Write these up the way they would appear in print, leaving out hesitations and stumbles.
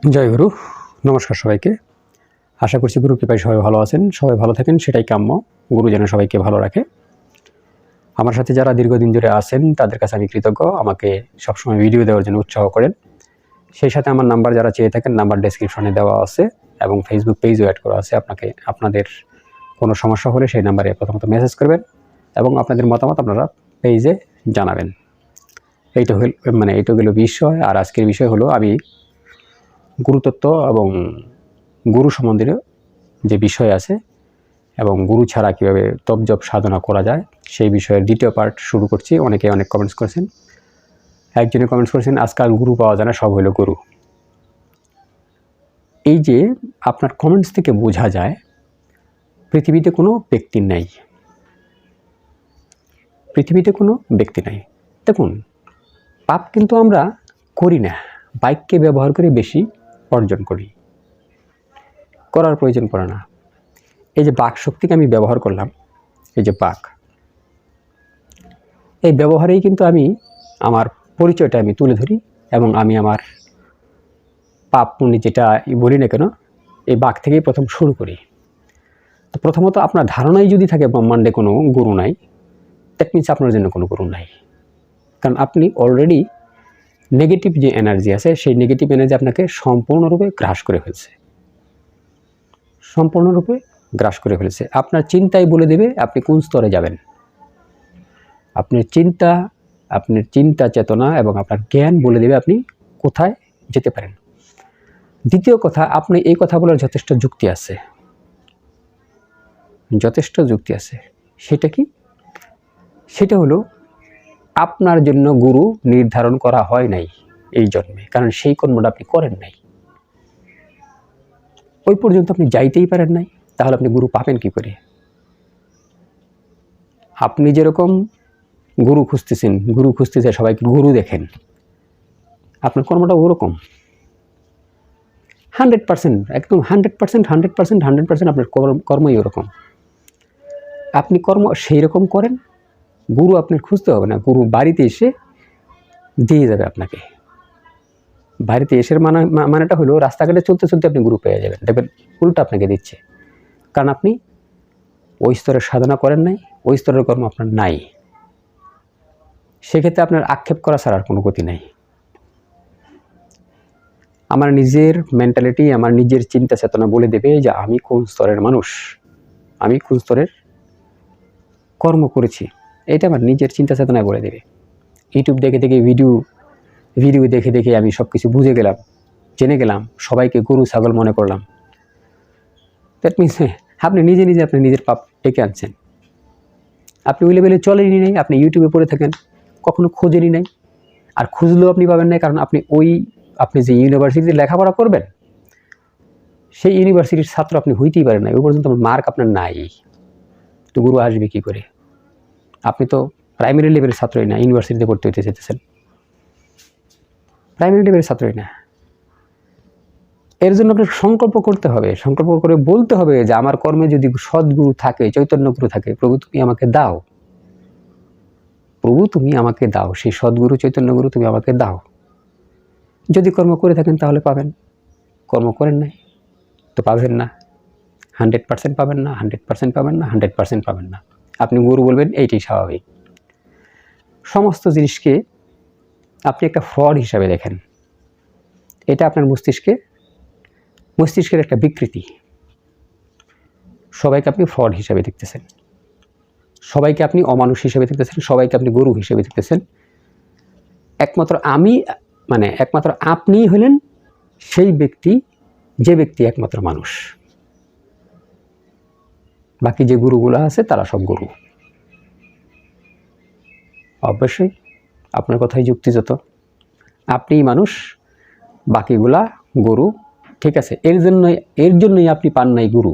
জয় গুরু। নমস্কার সবাইকে। আশা করছি গুরু কৃপায় সবাই ভালো আছেন, সবাই ভালো থাকেন, সেটাই কাম্য। গুরু যেন সবাইকে ভালো রাখে। আমার সাথে যারা দীর্ঘদিন ধরে আছেন তাদের কাছে আমি কৃতজ্ঞ, আমাকে সবসময় ভিডিও দেওয়ার জন্য উৎসাহ করেন। সেই সাথে আমার নাম্বার যারা চেয়ে থাকেন, নাম্বার ডেসক্রিপশনে দেওয়া আছে এবং ফেসবুক পেজও অ্যাড করা আছে। আপনাদের কোনো সমস্যা হলে সেই নাম্বারে প্রথমত মেসেজ করবেন এবং আপনাদের মতামত আপনারা পেজে জানাবেন। এইটা গেল বিষয়। আর আজকের বিষয় হলো আমি গুরুতত্ত্ব এবং গুরু সম্বন্ধে যে বিষয় আছে এবং গুরু ছাড়া কীভাবে তপজপ সাধনা করা যায় সেই বিষয়ের দ্বিতীয় পার্ট শুরু করছি। অনেকে অনেক কমেন্টস করেছেন। একজনে কমেন্টস করেছেন, আজকাল গুরু পাওয়া যায় না, সব হলো গুরু। এই যে আপনার কমেন্টস থেকে বোঝা যায় পৃথিবীতে কোনো ব্যক্তি নাই, পৃথিবীতে কোনো ব্যক্তি নাই। দেখুন, পাপ কিন্তু আমরা করি না, বাক্যে ব্যবহার করে বেশি অর্জন করি, করার প্রয়োজন পড়ে না। এই যে বাক শক্তিকে আমি ব্যবহার করলাম, এই যে বাক, এই ব্যবহারেই কিন্তু আমি আমার পরিচয়টা আমি তুলে ধরি এবং আমি আমার পাপ পুণ্য যেটা বলি না কেন, এই বাক থেকেই প্রথম শুরু করি। তো প্রথমত আপনার ধারণাই যদি থাকে ব্রহ্মাণ্ডে কোনো গুরু নাই, দ্যাট মিনস আপনার জন্য কোনো গুরু নাই। কারণ আপনি অলরেডি নেগেটিভ যে এনার্জি আছে, সেই নেগেটিভ এনার্জি আপনাকে সম্পূর্ণরূপে গ্রাস করে ফেলছে, সম্পূর্ণরূপে গ্রাস করে ফেলেছে। আপনার চিন্তাই বলে দেবে আপনি কোন স্তরে যাবেন। আপনার চিন্তা চেতনা এবং আপনার জ্ঞান বলে দেবে আপনি কোথায় যেতে পারেন। দ্বিতীয় কথা, আপনি এই কথা বলার যথেষ্ট যুক্তি আছে, যথেষ্ট যুক্তি আছে। সেটা কি? সেটা হলো আপনার জন্য গুরু নির্ধারণ করা হয় নাই এই জন্মে, কারণ সেই কর্মটা আপনি করেন নাই, ওই পর্যন্ত আপনি যাইতেই পারেন নাই। তাহলে আপনি গুরু পাবেন কি করে? আপনি যেরকম গুরু খুঁজতেছেন, গুরু খুঁজতেছে সবাইকে গুরু দেখেন, আপনার কর্মটা ওরকম 100%, একদম 100% আপনার কর্মই ওরকম। আপনি কর্ম সেই রকম করেন, গুরু আপনার খুঁজতে হবে না, গুরু বাড়িতে এসে দিয়ে যাবে আপনাকে। বাড়িতে এসে মানেটা হলো রাস্তাঘাটে চলতে চলতে আপনি গুরু পেয়ে যাবেন, দেখবেন উল্টো আপনাকে দিচ্ছে। কারণ আপনি ওই স্তরের সাধনা করেন নাই, ওই স্তরের কর্ম আপনার নাই। সেক্ষেত্রে আপনার আক্ষেপ করা ছাড়া আর কোনো গতি নাই। আমার নিজের মেন্টালিটি, আমার নিজের চিন্তা চেতনা বলে দেবে যে আমি কোন স্তরের মানুষ, আমি কোন স্তরের কর্ম করেছি, এটা আমার নিজের চিন্তা চেতনায় বলে দেবে। ইউটিউব দেখে দেখে ভিডিও দেখে দেখে আমি সব কিছু বুঝে গেলাম, জেনে গেলাম, সবাইকে গরু ছাগল মনে করলাম। দ্যাট মিনস আপনি নিজে আপনি নিজের পাপ ডেকে আনছেন। আপনি ওই লেভেলে চলেনই নাই, আপনি ইউটিউবে পড়ে থাকেন, কখনো খোঁজেনই নাই। আর খুঁজলেও আপনি পাবেন না, কারণ আপনি যে ইউনিভার্সিটিতে লেখাপড়া করবেন সেই ইউনিভার্সিটির ছাত্র আপনি হইতেই পারেন না, ওই পর্যন্ত মার্ক আপনার নাই। তো গুরু আসবে কী করে? আপনি তো প্রাইমারি লেভেলের ছাত্রই না, ইউনিভার্সিটিতে পড়তে হইতে যেতেছেন, প্রাইমারি লেভেলের ছাত্রই না। এর জন্য আপনার সংকল্প করতে হবে, সংকল্প করে বলতে হবে যে আমার কর্মে যদি সদ্গুরু থাকে, চৈতন্য গুরু থাকে, প্রভু তুমি আমাকে দাও, প্রভু তুমি আমাকে দাও, সেই সদ্গুরু চৈতন্য গুরু তুমি আমাকে দাও। যদি কর্ম করে থাকেন তাহলে পাবেন, কর্ম করেন নাই তো পাবেন না, 100% পাবেন না, 100% পাবেন না, 100% পাবেন না। আপনি গুরু বলবেন, এইটাই স্বাভাবিক। সমস্ত জিনিসকে আপনি একটা ফ্রড হিসাবে দেখেন, এটা আপনার মস্তিষ্কের একটা বিকৃতি। সবাইকে আপনি ফ্রড হিসাবে দেখতেছেন, সবাইকে আপনি অমানুষ হিসেবে দেখতেছেন, সবাইকে আপনি গুরু হিসেবে দেখতেছেন। একমাত্র আপনিই হলেন সেই ব্যক্তি, যে ব্যক্তি একমাত্র মানুষ। বাকি যে গুরুগুলো আছে তারা সব গুরু। অবশ্যই আপনার কথাই যুক্তিযুক্ত, আপনিই মানুষ, বাকিগুলা গুরু। ঠিক আছে, এর জন্যই আপনি পান নাই গুরু,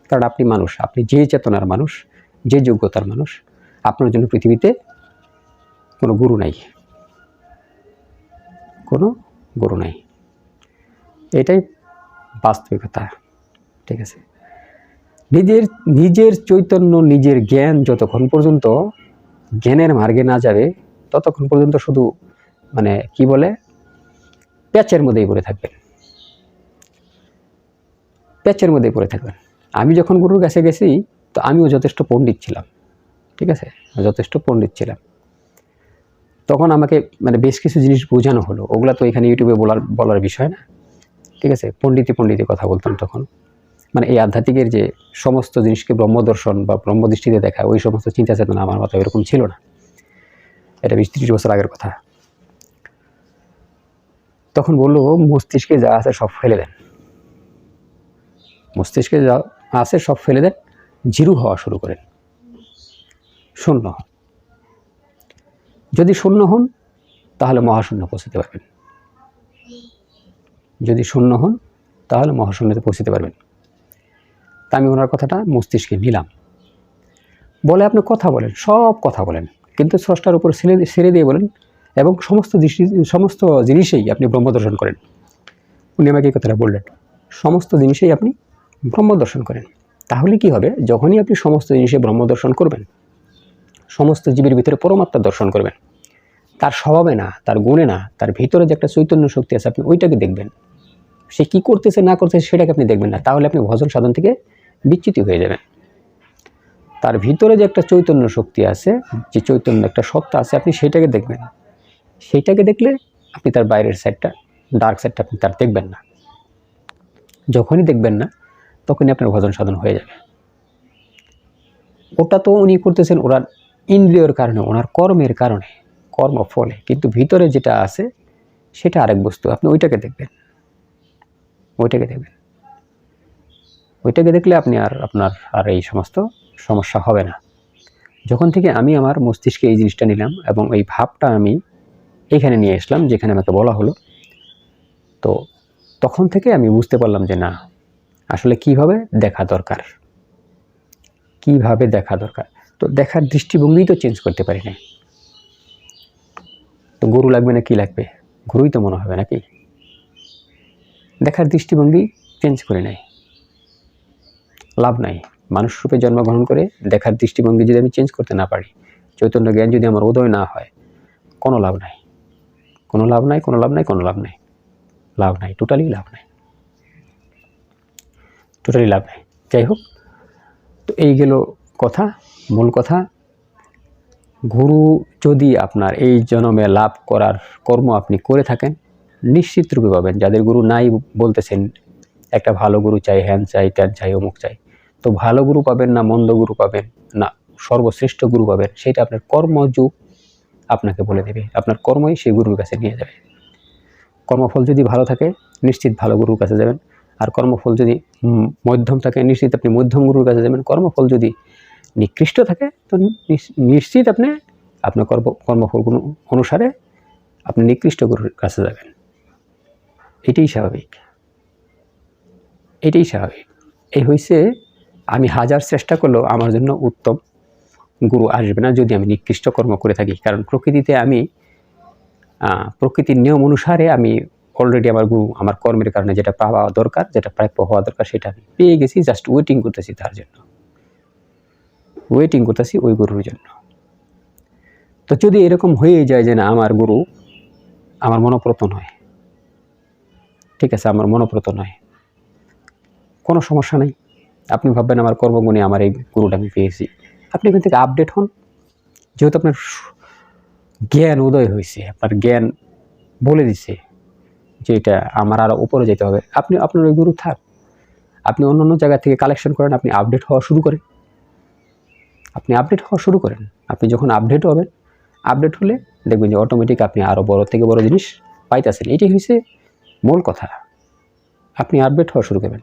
কারণ আপনি মানুষ, আপনি যে চেতনার মানুষ, যে যোগ্যতার মানুষ, আপনার জন্য পৃথিবীতে কোনো গুরু নাই, কোনো গুরু নাই। এটাই বাস্তবিকতা। ঠিক আছে, নিজের চৈতন্য, নিজের জ্ঞান যতক্ষণ পর্যন্ত জ্ঞানের মার্গে না যাবে ততক্ষণ পর্যন্ত শুধু কি বলে প্যাচের মধ্যেই পড়ে থাকবেন। প্যাচের মধ্যে পড়ে থাকবেন। আমি যখন গুরুর কাছে গেছি তো আমিও যথেষ্ট পণ্ডিত ছিলাম, ঠিক আছে, যথেষ্ট পণ্ডিত ছিলাম। তখন আমাকে মানে বেশ কিছু জিনিস বোঝানো হলো, ওগুলা তো এখানে ইউটিউবে বলার বিষয় না, ঠিক আছে। পণ্ডিতে কথা বলতাম তখন, মানে এই আধ্যাত্মিকের যে সমস্ত জিনিসকে ব্রহ্মদর্শন বা ব্রহ্মদৃষ্টিতে দেখা, ওই সমস্ত চিন্তা চেতনা আমার মাথায় এরকম ছিল না। এটা 20-30 বছর আগের কথা। তখন বললো মস্তিষ্কে যা আছে সব ফেলে দেন, মস্তিষ্কে যা আছে সব ফেলে দেন, জিরো হওয়া শুরু করেন, শূন্য হন। যদি শূন্য হন তাহলে মহাশূন্য পৌঁছতে পারবেন, যদি শূন্য হন তাহলে মহাশূন্যতে পৌঁছতে পারবেন। তা আমি ওনার কথাটা মস্তিষ্কে নিলাম। বলে আপনি কথা বলেন, সব কথা বলেন, কিন্তু স্রষ্টার উপর ছেড়ে দিয়ে বলেন, এবং সমস্ত জিনিসেই আপনি ব্রহ্মদর্শন করেন। উনি আমাকে এই কথাটা বললেন, সমস্ত জিনিসেই আপনি ব্রহ্মদর্শন করেন। তাহলে কি হবে, যখনই আপনি সমস্ত জিনিসে ব্রহ্মদর্শন করবেন, সমস্ত জীবের ভিতরে পরমাত্মা দর্শন করবেন, তার স্বভাবে না, তার গুণে না, তার ভিতরে যে একটা চৈতন্য শক্তি আছে আপনি ওইটাকে দেখবেন। সে কি করতেছে না করতেছে সেটাকে আপনি দেখবেন না, তাহলে আপনি ভজন সাধন থেকে বিচ্যুতি হয়ে যাবেন। তার ভিতরে যে একটা চৈতন্য শক্তি আছে, যে চৈতন্য একটা সত্তা আছে, আপনি সেটাকে দেখবেন। সেইটাকে দেখলে আপনি তার বাইরের সাইডটা, ডার্ক সাইডটা আপনি তার দেখবেন না। যখনই দেখবেন না তখনই আপনার ভজন সাধন হয়ে যাবে। ওটা তো উনি করতেছেন ওনার ইন্দ্রিয়র কারণে, ওনার কর্মের কারণে, কর্মফলে, কিন্তু ভিতরে যেটা আছে সেটা আরেক বস্তু, আপনি ওইটাকে দেখবেন, ওইটাকে দেখবেন। ওইটাকে দেখলে আপনার আর এই সমস্ত সমস্যা হবে না। যখন থেকে আমি আমার মস্তিষ্কে এই জিনিসটা নিলাম এবং এই ভাবটা আমি এখানে নিয়ে আসলাম যেখানে আমাকে বলা হলো, তো তখন থেকে আমি বুঝতে পারলাম যে না, আসলে কিভাবে দেখা দরকার, কিভাবে দেখা দরকার। তো দেখার দৃষ্টিভঙ্গি তো চেঞ্জ করতে পারি না, তো গুরু লাগবে না কি লাগবে, গুরুই তো মনে হবে নাকি। দেখার দৃষ্টিভঙ্গি চেঞ্জ করে নাই, লাভ নাই। মানুষ রূপে জন্মগ্রহণ করে দেখার দৃষ্টিভঙ্গি যদি আমি চেঞ্জ করতে না পারি, চৈতন্য জ্ঞান যদি আমার উদয় না হয়, কোনো লাভ নাই, কোনো লাভ নাই, কোনো লাভ নাই, কোনো লাভ নাই, লাভ নাই, টোটালি লাভ নাই, টোটালি লাভ নাই। যাই হোক, তো এই গেল কথা, মূল কথা। গুরু যদি আপনার এই জন্মে লাভ করার কর্ম আপনি করে থাকেন, নিশ্চিত রূপে পাবেন। যাদের গুরু নাই বলতেছেন একটা ভালো গুরু চাই, হ্যান চাই, ত্যান চাই, অমুক চাই, তো ভালো গুরু পাবেন না মন্দ গুরু পাবেন না সর্বশ্রেষ্ঠ গুরু পাবেন, সেটা আপনার কর্মযোগ আপনাকে বলে দেবে। আপনার কর্মই সেই গুরুর কাছে নিয়ে যাবে। কর্মফল যদি ভালো থাকে নিশ্চিত ভালো গুরুর কাছে যাবেন, আর কর্মফল যদি মধ্যম থাকে নিশ্চিত আপনি মধ্যম গুরুর কাছে যাবেন। কর্মফল যদি নিকৃষ্ট থাকে তো নিশ্চিত আপনি আপনার কর্মফল অনুসারে আপনি নিকৃষ্ট গুরুর কাছে যাবেন। এটাই স্বাভাবিক, এটাই স্বাভাবিক। এই হয়েছে, আমি হাজার চেষ্টা করলেও আমার জন্য উত্তম গুরু আসবে না যদি আমি নিকৃষ্ট কর্ম করে থাকি। কারণ প্রকৃতিতে আমি প্রকৃতির নিয়ম অনুসারে আমি অলরেডি আমার গুরু আমার কর্মের কারণে যেটা পাওয়া দরকার, যেটা প্রাপ্য হওয়া দরকার, সেটা আমি পেয়ে গেছি। জাস্ট ওয়েটিং করতেছি, তার জন্য ওয়েটিং করতেছি ওই গুরুর জন্য। তো যদি এরকম হয়ে যায় যে না আমার গুরু আমার মনোপ্রত নয়, ঠিক আছে, আমার মনোপ্রত নয়, কোনো সমস্যা নেই। আপনি ভাববেন আমার কর্মগুণে আমার এই গুরুটা আমি পেয়েছি। আপনি এখান থেকে আপডেট হন, যেহেতু আপনার জ্ঞান উদয় হয়েছে, আপনার জ্ঞান বলে দিছে যে এটা আমার আরও উপরে যেতে হবে, আপনার ওই গুরু থাক। আপনি অন্য জায়গা থেকে কালেকশন করেন, আপনি আপডেট হওয়া শুরু করেন, আপনি আপডেট হওয়া শুরু করেন। আপনি যখন আপডেট হবেন, আপডেট হলে দেখবেন যে অটোমেটিক আপনি আরও বড় থেকে বড় জিনিস পাইতেছেন। এটাই হচ্ছে মূল কথা। আপনি আপডেট হওয়া শুরু করবেন,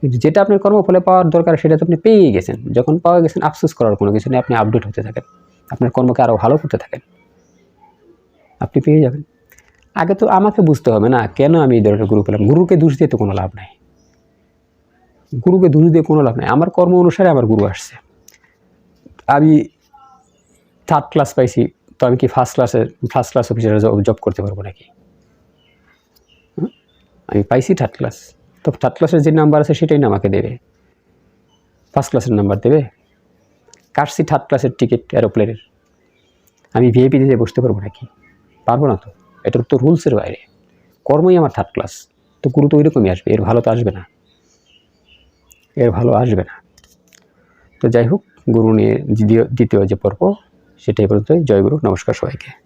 কিন্তু যেটা আপনার কর্মফলে পাওয়ার দরকার সেটা তো আপনি পেয়েই গেছেন। যখন পাওয়া গেছেন আফসোস করার কোনো কিছু নেই, আপনি আপডেট হতে থাকেন, আপনার কর্মকে আরও ভালো করতে থাকেন, আপনি পেয়ে যাবেন। আগে তো আমাকে বুঝতে হবে না কেন আমি এই ধরনের গুরু পেলাম। গুরুকে দোষ দিয়ে তো কোনো লাভ নাই, গুরুকে দোষ দিয়ে কোনো লাভ নাই। আমার কর্ম অনুসারে আমার গুরু আসছে। আমি 3rd ক্লাস পাইছি, তো আমি কি ফার্স্ট ক্লাস অফিসারে জব করতে পারবো নাকি? আমি পাইছি 3rd ক্লাস, তো 3rd ক্লাসের যে নাম্বার আছে সেটাই না আমাকে দেবে, ফার্স্ট ক্লাসের নাম্বার দেবে? কাটছি 3rd ক্লাসের টিকিট এরোপ্লেনের, আমি ভিআইপি দিয়ে বসতে পারবো নাকি? পারবো না তো, এটা তো রুলসের বাইরে। কর্মই আমার 3rd ক্লাস, তো গুরু তো ওইরকমই আসবে, এর ভালো তো আসবে না। এর ভালো আসবে না। তো যাই হোক, গুরু নিয়ে দ্বিতীয় যে পর্ব সেটাই পর্যন্তই। জয় গুরু, নমস্কার সবাইকে।